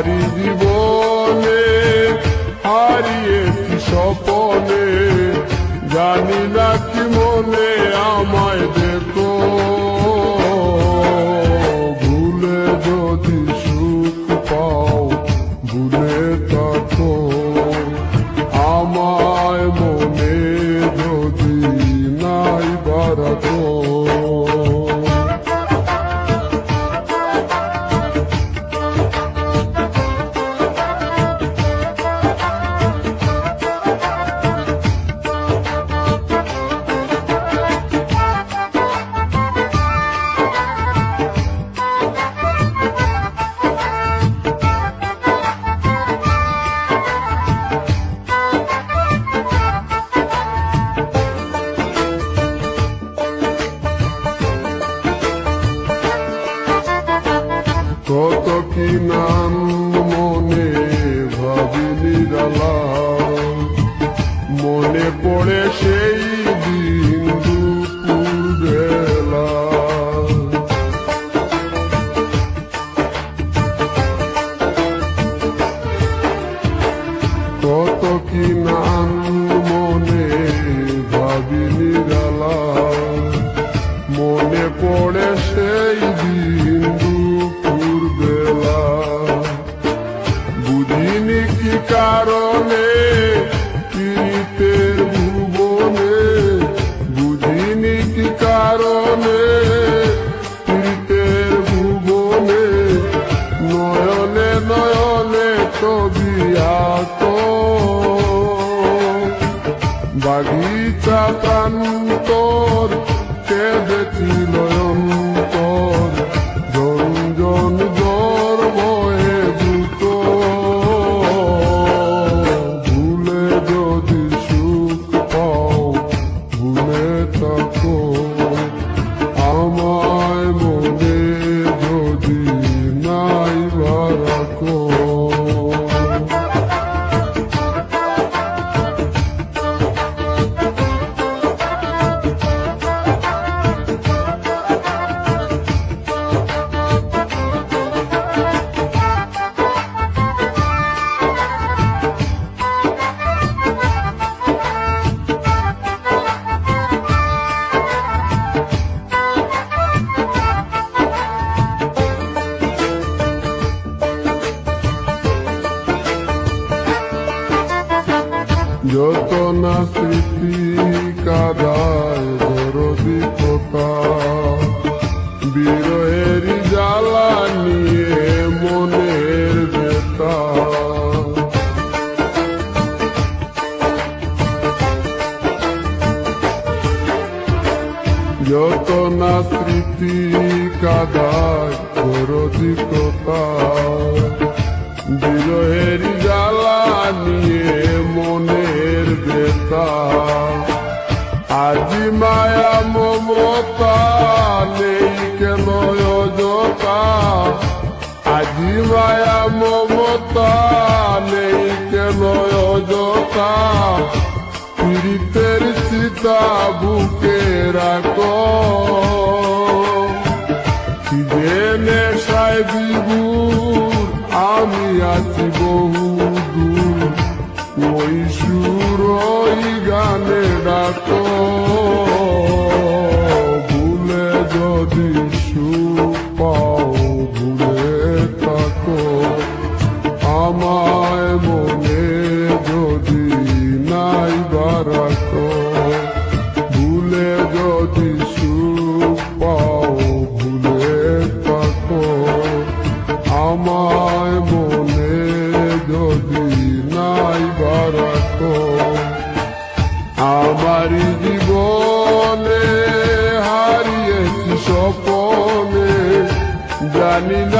আমারি জীবনে হারিয়েছি স্বপনে, জানি না কি মনে আমায় দেখো, ভুলে যদি সুখ পাও ভুলে থাকো, আমায় মনে যদি নাই বারাকো। কত কি নাম মনে ভাবি নিরালা, মনে পড়ে সেই দিন দুপুর বেলা, কত কি নাম মনে ভাবি নিরালা, মনে পড়ে সেই দিন দুপুর বেলা, বুঝিনি কি কারণে পীড়িতের ভুবনে, বুঝিনি কি কারণে পীড়িতের ভুবনে, নয়নে নয়নে ছবি আঁকো, বাগিচা প্রান্তর কেঁদেছিল অন্তর, জন জ্বর বয়ে দ্রুত, ভুলে যদি সুখ পাও ভুলে থাকো, আমায় মনে যদি নাই বারাকো। যত না স্মৃতি কাদায় দরদি কথা, বিরহের জ্বালা নিয়ে মনের ব্যথা, যত না স্মৃতি কাদায় দরদি কথা, বিরহের জ্বালা নিয়ে মনের ব্যথা, আজি মায়া মমতা নেই কেন অযথা, আজি মায়া মমতা নেই কেন অযথা, পীড়িতের চিতা বুকে রাখো, কি যে নেশায় বিভোর আমি আছি বহু দূর, ওই সুর ওই গানে ডাকো, ভুলে যদি সুখ পাও ভুলে থাকো, আমায় মনে যদি নাই বারাকো, ভুলে যদি সুখ পাও ভুলে থাকো, আমায় মনে যদি নাই বারাকো। আমারি জীবনে হারিয়েছি স্বপনে, জানি না